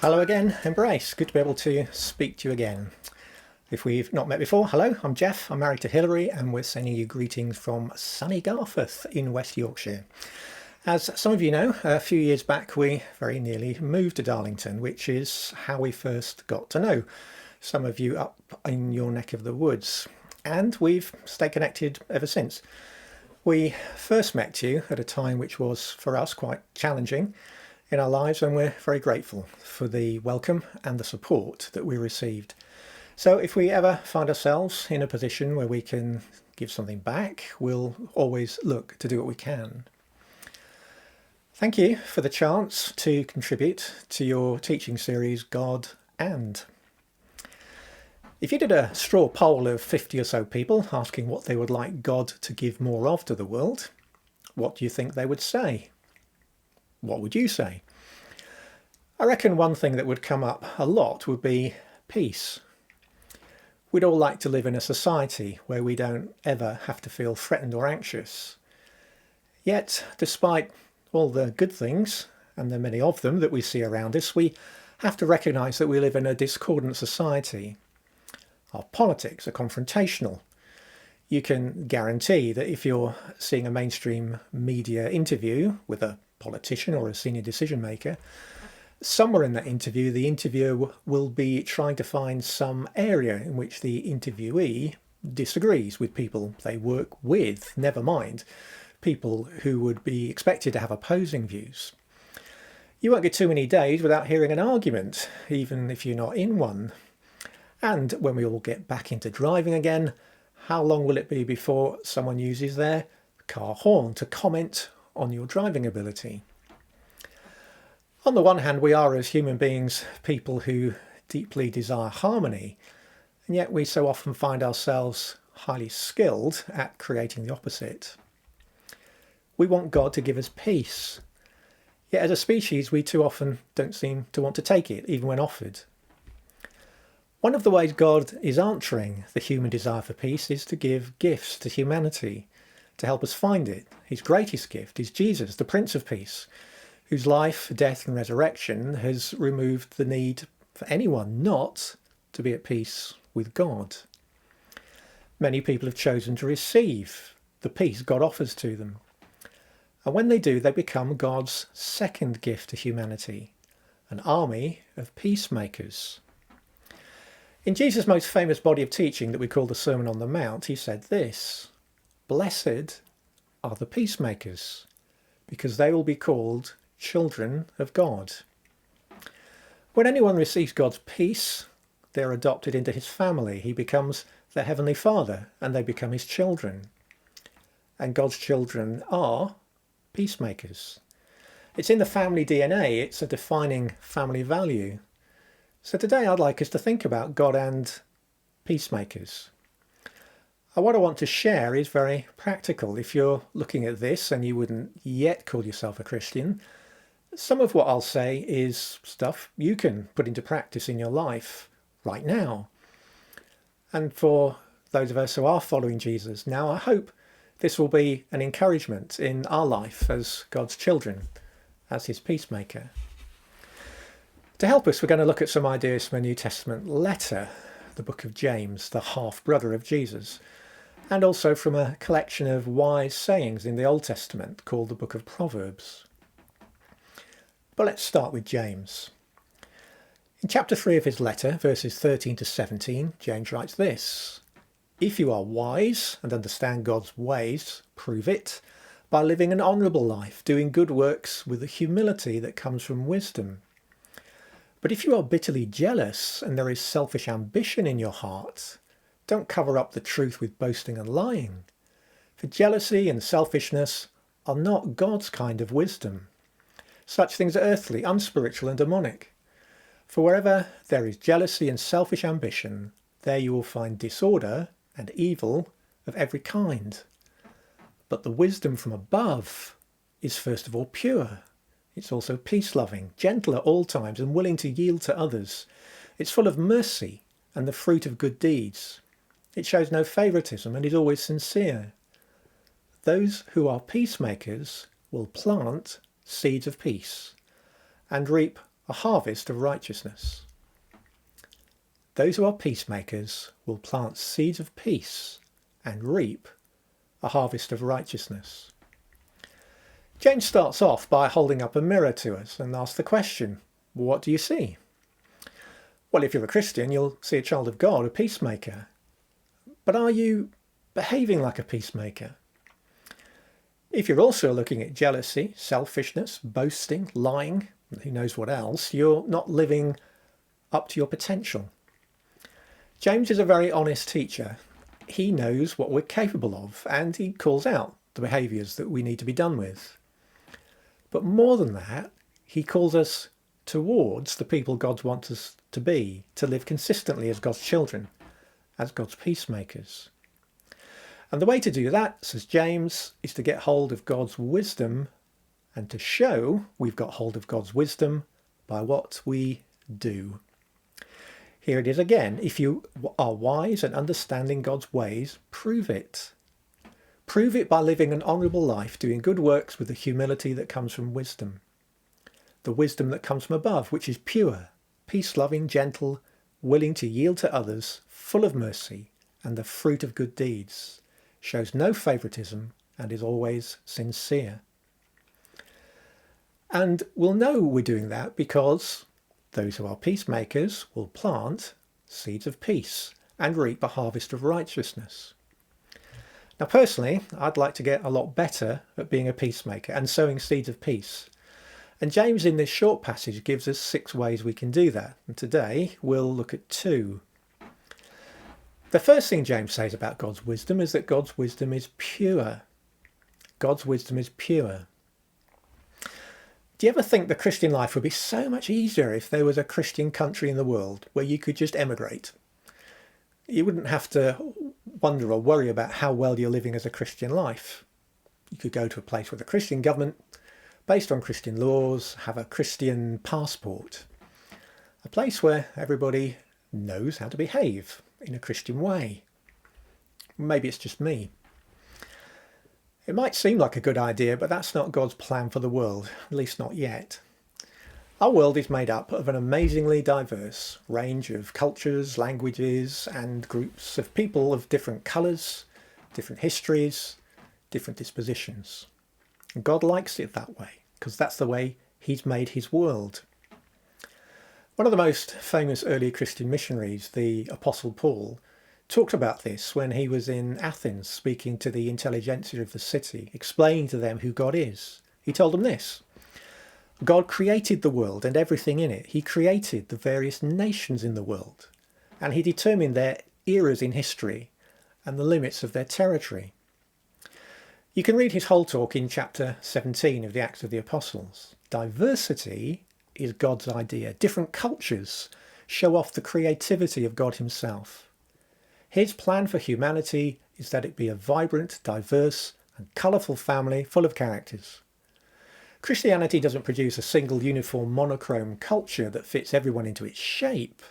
Hello again, Embrace. Good to be able to speak to you again. If we've not met before, hello, I'm Jeff. I'm married to Hilary and we're sending you greetings from sunny Garforth in West Yorkshire. As some of you know, a few years back we very nearly moved to Darlington, which is how we first got to know some of you up in your neck of the woods. And we've stayed connected ever since. We first met you at a time which was for us quite challenging in our lives, and we're very grateful for the welcome and the support that we received. So if we ever find ourselves in a position where we can give something back, we'll always look to do what we can. Thank you for the chance to contribute to your teaching series, God and. If you did a straw poll of 50 or so people asking what they would like God to give more of to the world, what do you think they would say? What would you say? I reckon one thing that would come up a lot would be peace. We'd all like to live in a society where we don't ever have to feel threatened or anxious. Yet, despite all the good things, and the many of them that we see around us, we have to recognise that we live in a discordant society. Our politics are confrontational. You can guarantee that if you're seeing a mainstream media interview with a politician or a senior decision maker, somewhere in that interview the interviewer will be trying to find some area in which the interviewee disagrees with people they work with, never mind people who would be expected to have opposing views. You won't get too many days without hearing an argument, even if you're not in one. And when we all get back into driving again, how long will it be before someone uses their car horn to comment on your driving ability? On the one hand, we are, as human beings, people who deeply desire harmony, and yet we so often find ourselves highly skilled at creating the opposite. We want God to give us peace, yet as a species we too often don't seem to want to take it, even when offered. One of the ways God is answering the human desire for peace is to give gifts to humanity, to help us find it. His greatest gift is Jesus, the Prince of Peace, whose life, death and resurrection has removed the need for anyone not to be at peace with God. Many people have chosen to receive the peace God offers to them. And when they do, they become God's second gift to humanity, an army of peacemakers. In Jesus' most famous body of teaching that we call the Sermon on the Mount, he said this: "Blessed are the peacemakers, because they will be called children of God." When anyone receives God's peace, they're adopted into his family. He becomes their heavenly Father, and they become his children. And God's children are peacemakers. It's in the family DNA. It's a defining family value. So today I'd like us to think about God and peacemakers. And what I want to share is very practical. If you're looking at this and you wouldn't yet call yourself a Christian, some of what I'll say is stuff you can put into practice in your life right now. And for those of us who are following Jesus now, I hope this will be an encouragement in our life as God's children, as his peacemaker. To help us, we're going to look at some ideas from a New Testament letter, the book of James, the half-brother of Jesus, and also from a collection of wise sayings in the Old Testament called the book of Proverbs. But let's start with James. In chapter 3 of his letter, verses 13 to 17, James writes this: "If you are wise and understand God's ways, prove it by living an honourable life, doing good works with the humility that comes from wisdom. But if you are bitterly jealous and there is selfish ambition in your heart, don't cover up the truth with boasting and lying. For jealousy and selfishness are not God's kind of wisdom. Such things are earthly, unspiritual and demonic. For wherever there is jealousy and selfish ambition, there you will find disorder and evil of every kind. But the wisdom from above is first of all pure. It's also peace-loving, gentle at all times and willing to yield to others. It's full of mercy and the fruit of good deeds. It shows no favouritism and is always sincere. Those who are peacemakers will plant seeds of peace and reap a harvest of righteousness. Those who are peacemakers will plant seeds of peace and reap a harvest of righteousness. James starts off by holding up a mirror to us and asks the question, what do you see? Well, if you're a Christian, you'll see a child of God, a peacemaker. But are you behaving like a peacemaker? If you're also looking at jealousy, selfishness, boasting, lying, and who knows what else, you're not living up to your potential. James is a very honest teacher. He knows what we're capable of, and he calls out the behaviours that we need to be done with. But more than that, he calls us towards the people God wants us to be, to live consistently as God's children, as God's peacemakers. And the way to do that, says James, is to get hold of God's wisdom and to show we've got hold of God's wisdom by what we do. Here it is again. If you are wise and understanding God's ways, prove it. Prove it by living an honourable life, doing good works with the humility that comes from wisdom. The wisdom that comes from above, which is pure, peace-loving, gentle, willing to yield to others, full of mercy and the fruit of good deeds, shows no favouritism and is always sincere. And we'll know we're doing that because those who are peacemakers will plant seeds of peace and reap a harvest of righteousness. Now personally, I'd like to get a lot better at being a peacemaker and sowing seeds of peace. And James in this short passage gives us 6 ways we can do that. And today we'll look at 2. The first thing James says about God's wisdom is that God's wisdom is pure. God's wisdom is pure. Do you ever think the Christian life would be so much easier if there was a Christian country in the world where you could just emigrate? You wouldn't have to wonder or worry about how well you're living as a Christian life. You could go to a place with a Christian government, based on Christian laws, have a Christian passport. A place where everybody knows how to behave in a Christian way. Maybe it's just me. It might seem like a good idea, but that's not God's plan for the world, at least not yet. Our world is made up of an amazingly diverse range of cultures, languages, and groups of people of different colours, different histories, different dispositions. And God likes it that way, because that's the way he's made his world. One of the most famous early Christian missionaries, the Apostle Paul, talked about this when he was in Athens speaking to the intelligentsia of the city, explaining to them who God is. He told them this: God created the world and everything in it. He created the various nations in the world, and he determined their eras in history and the limits of their territory. You can read his whole talk in chapter 17 of the Acts of the Apostles. Diversity is God's idea. Different cultures show off the creativity of God himself. His plan for humanity is that it be a vibrant, diverse and colourful family full of characters. Christianity doesn't produce a single uniform monochrome culture that fits everyone into its shape,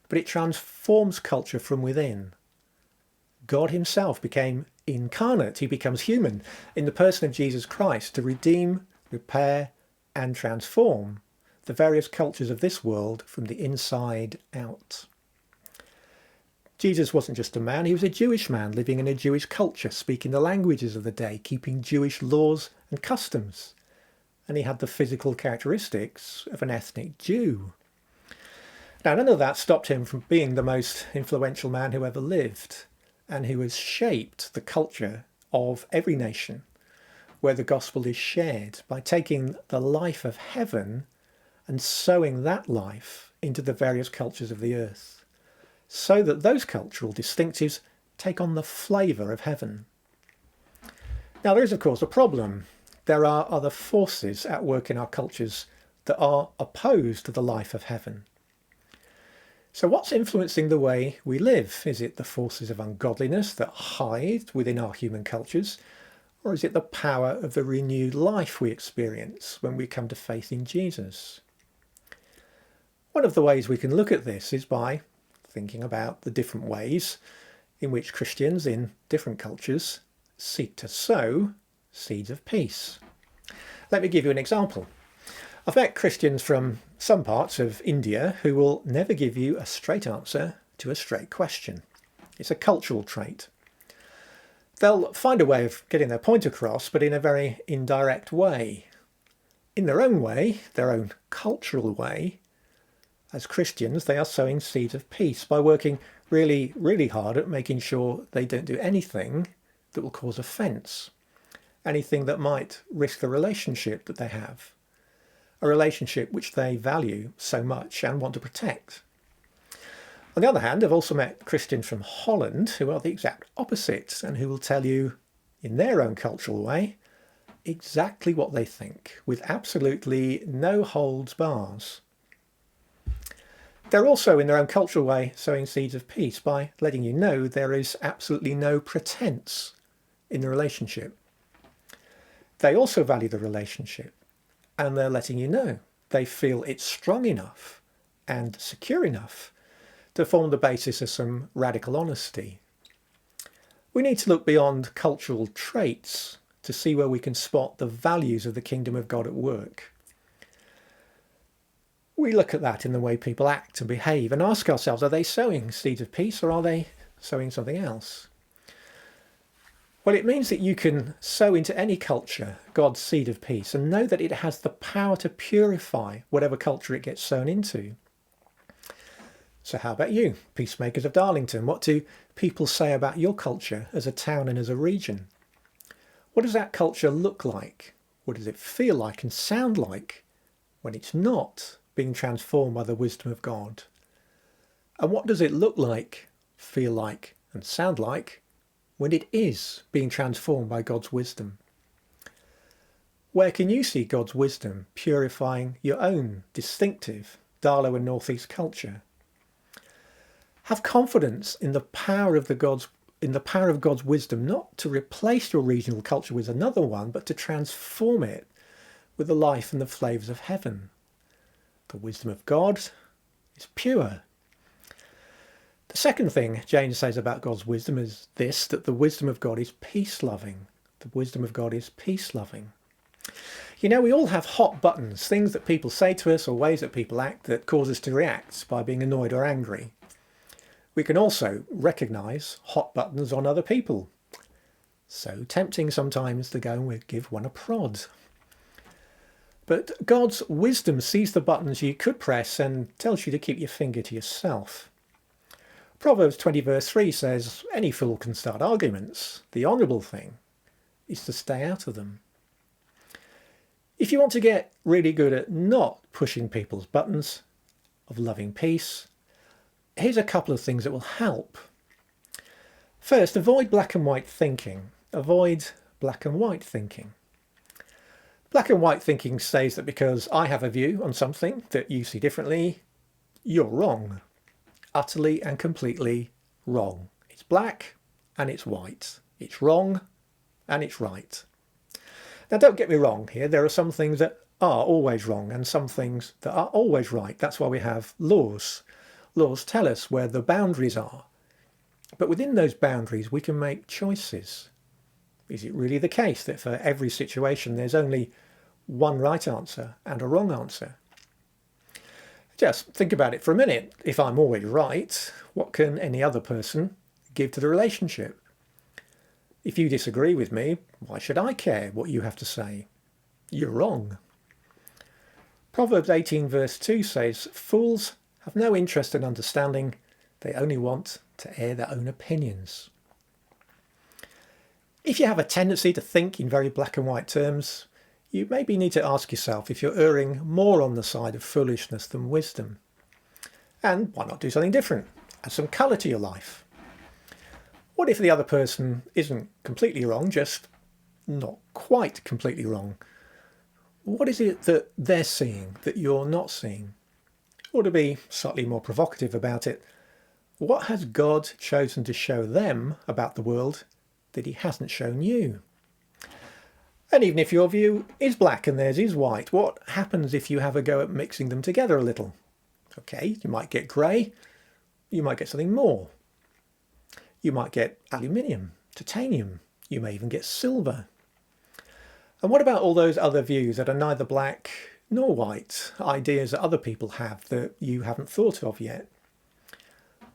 but it transforms culture from within. God himself became incarnate. He becomes human in the person of Jesus Christ to redeem, repair and transform the various cultures of this world from the inside out. Jesus wasn't just a man, he was a Jewish man living in a Jewish culture, speaking the languages of the day, keeping Jewish laws and customs. And he had the physical characteristics of an ethnic Jew. Now, none of that stopped him from being the most influential man who ever lived, and who has shaped the culture of every nation where the gospel is shared by taking the life of heaven and sowing that life into the various cultures of the earth, so that those cultural distinctives take on the flavour of heaven. Now, there is, of course, a problem. There are other forces at work in our cultures that are opposed to the life of heaven. So what's influencing the way we live? Is it the forces of ungodliness that hide within our human cultures? Or is it the power of the renewed life we experience when we come to faith in Jesus? One of the ways we can look at this is by thinking about the different ways in which Christians in different cultures seek to sow seeds of peace. Let me give you an example. I've met Christians from some parts of India who will never give you a straight answer to a straight question. It's a cultural trait. They'll find a way of getting their point across, but in a very indirect way. In their own way, their own cultural way, as Christians, they are sowing seeds of peace by working really, really hard at making sure they don't do anything that will cause offence, anything that might risk the relationship that they have, a relationship which they value so much and want to protect. On the other hand, I've also met Christians from Holland who are the exact opposite and who will tell you, in their own cultural way, exactly what they think, with absolutely no holds bars. They're also, in their own cultural way, sowing seeds of peace by letting you know there is absolutely no pretense in the relationship. They also value the relationship, and they're letting you know they feel it's strong enough and secure enough to form the basis of some radical honesty. We need to look beyond cultural traits to see where we can spot the values of the kingdom of God at work. We look at that in the way people act and behave and ask ourselves, are they sowing seeds of peace or are they sowing something else? Well, it means that you can sow into any culture God's seed of peace and know that it has the power to purify whatever culture it gets sown into. So how about you, peacemakers of Darlington? What do people say about your culture as a town and as a region? What does that culture look like? What does it feel like and sound like when it's not being transformed by the wisdom of God? And what does it look like, feel like and sound like when it is being transformed by God's wisdom? Where can you see God's wisdom purifying your own distinctive Darlow and North East culture? Have confidence in the power of God's wisdom, not to replace your regional culture with another one, but to transform it with the life and the flavours of heaven. The wisdom of God is pure. The second thing Jane says about God's wisdom is this, that the wisdom of God is peace-loving. The wisdom of God is peace-loving. You know, we all have hot buttons, things that people say to us or ways that people act that cause us to react by being annoyed or angry. We can also recognise hot buttons on other people. So tempting sometimes to go and give one a prod. But God's wisdom sees the buttons you could press and tells you to keep your finger to yourself. Proverbs 20 verse 3 says, any fool can start arguments. The honourable thing is to stay out of them. If you want to get really good at not pushing people's buttons of loving peace, here's a couple of things that will help. First, avoid black and white thinking. Avoid black and white thinking. Black and white thinking says that because I have a view on something that you see differently, you're wrong. Utterly and completely wrong. It's black and it's white. It's wrong and it's right. Now don't get me wrong here, there are some things that are always wrong and some things that are always right. That's why we have laws. Laws tell us where the boundaries are. But within those boundaries we can make choices. Is it really the case that for every situation there's only one right answer and a wrong answer? Just think about it for a minute. If I'm always right, what can any other person give to the relationship? If you disagree with me, why should I care what you have to say? You're wrong. Proverbs 18 verse 2 says, fools have no interest in understanding, they only want to air their own opinions. If you have a tendency to think in very black and white terms, you maybe need to ask yourself if you're erring more on the side of foolishness than wisdom. And why not do something different? Add some colour to your life. What if the other person isn't completely wrong, just not quite completely wrong? What is it that they're seeing that you're not seeing? Or to be slightly more provocative about it, what has God chosen to show them about the world that he hasn't shown you? And even if your view is black and theirs is white, what happens if you have a go at mixing them together a little? Okay, you might get grey, you might get something more. You might get aluminium, titanium, you may even get silver. And what about all those other views that are neither black nor white, ideas that other people have that you haven't thought of yet.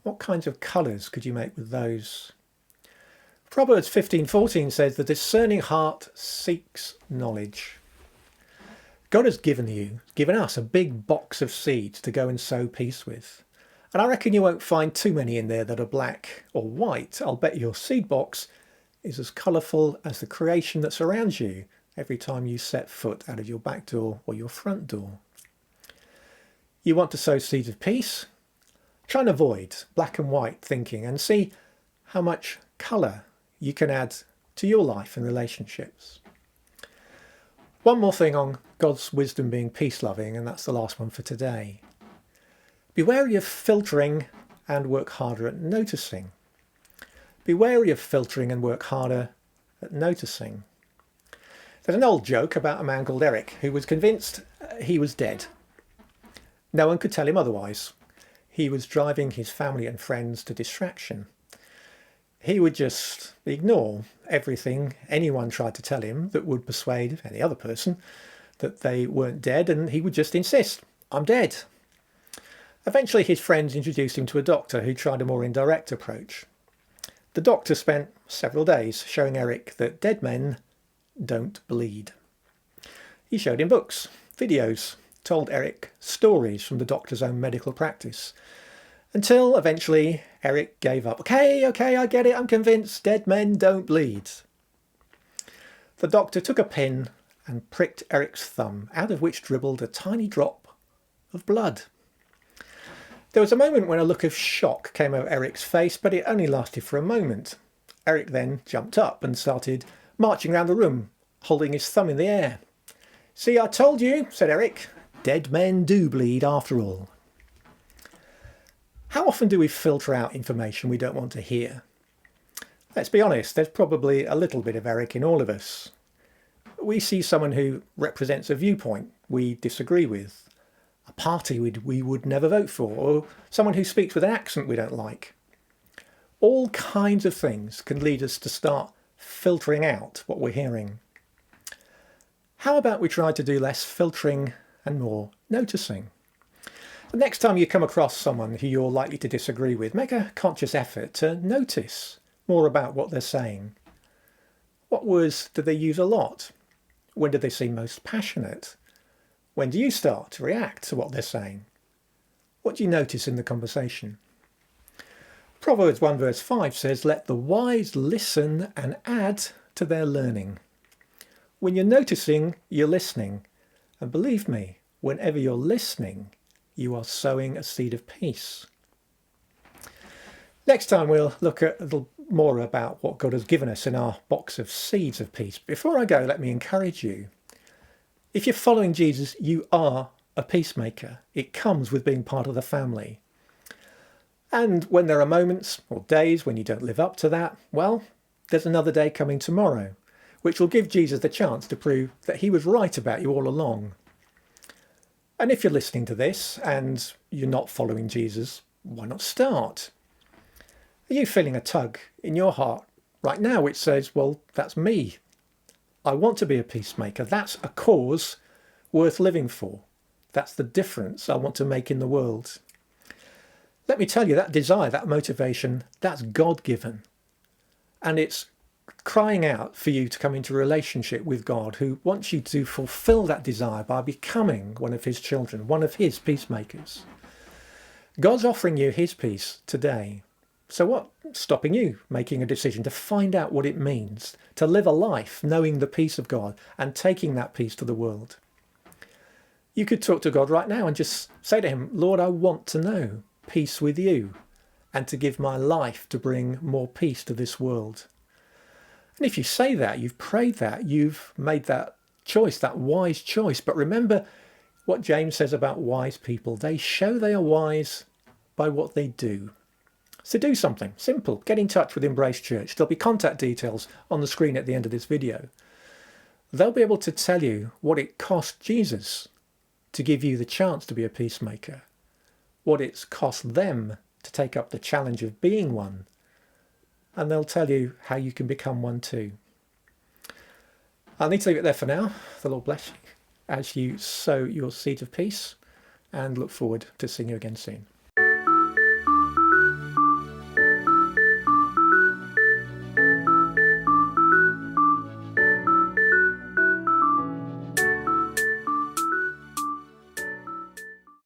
What kinds of colours could you make with those? Proverbs 15:14 says, the discerning heart seeks knowledge. God has given us a big box of seeds to go and sow peace with. And I reckon you won't find too many in there that are black or white. I'll bet your seed box is as colourful as the creation that surrounds you every time you set foot out of your back door or your front door. You want to sow seeds of peace? Try and avoid black and white thinking and see how much colour you can add to your life and relationships. One more thing on God's wisdom being peace-loving, and that's the last one for today. Be wary of filtering and work harder at noticing. Be wary of filtering and work harder at noticing. There's an old joke about a man called Eric who was convinced he was dead. No one could tell him otherwise. He was driving his family and friends to distraction. He would just ignore everything anyone tried to tell him that would persuade any other person that they weren't dead, and he would just insist, I'm dead. Eventually his friends introduced him to a doctor who tried a more indirect approach. The doctor spent several days showing Eric that dead men don't bleed. He showed him books, videos, told Eric stories from the doctor's own medical practice, until eventually Eric gave up. Okay, I get it, I'm convinced, dead men don't bleed. The doctor took a pin and pricked Eric's thumb, out of which dribbled a tiny drop of blood. There was a moment when a look of shock came over Eric's face, but it only lasted for a moment. Eric then jumped up and started marching around the room, holding his thumb in the air. See, I told you, said Eric, dead men do bleed after all. How often do we filter out information we don't want to hear? Let's be honest, there's probably a little bit of Eric in all of us. We see someone who represents a viewpoint we disagree with, a party we would never vote for, or someone who speaks with an accent we don't like. All kinds of things can lead us to start filtering out what we're hearing. How about we try to do less filtering and more noticing? The next time you come across someone who you're likely to disagree with, make a conscious effort to notice more about what they're saying. What words do they use a lot? When do they seem most passionate? When do you start to react to what they're saying? What do you notice in the conversation? Proverbs 1 verse 5 says, let the wise listen and add to their learning. When you're noticing, you're listening. And believe me, whenever you're listening, you are sowing a seed of peace. Next time we'll look at a little more about what God has given us in our box of seeds of peace. Before I go, let me encourage you. If you're following Jesus, you are a peacemaker. It comes with being part of the family. And when there are moments or days when you don't live up to that, well, there's another day coming tomorrow, which will give Jesus the chance to prove that he was right about you all along. And if you're listening to this and you're not following Jesus, why not start? Are you feeling a tug in your heart right now which says, well, that's me. I want to be a peacemaker. That's a cause worth living for. That's the difference I want to make in the world. Let me tell you, that desire, that motivation, that's God-given. And it's crying out for you to come into a relationship with God, who wants you to fulfill that desire by becoming one of his children, one of his peacemakers. God's offering you his peace today. So what's stopping you making a decision to find out what it means to live a life knowing the peace of God and taking that peace to the world? You could talk to God right now and just say to him, Lord, I want to know peace with you and to give my life to bring more peace to this world. And if you say that, you've prayed that, you've made that choice, that wise choice. But remember what James says about wise people. They show they are wise by what they do. So do something simple. Get in touch with Embrace Church. There'll be contact details on the screen at the end of this video. They'll be able to tell you what it cost Jesus to give you the chance to be a peacemaker, what it's cost them to take up the challenge of being one, and they'll tell you how you can become one too. I'll need to leave it there for now. The Lord bless you. as you sow your seeds of peace, and look forward to seeing you again soon.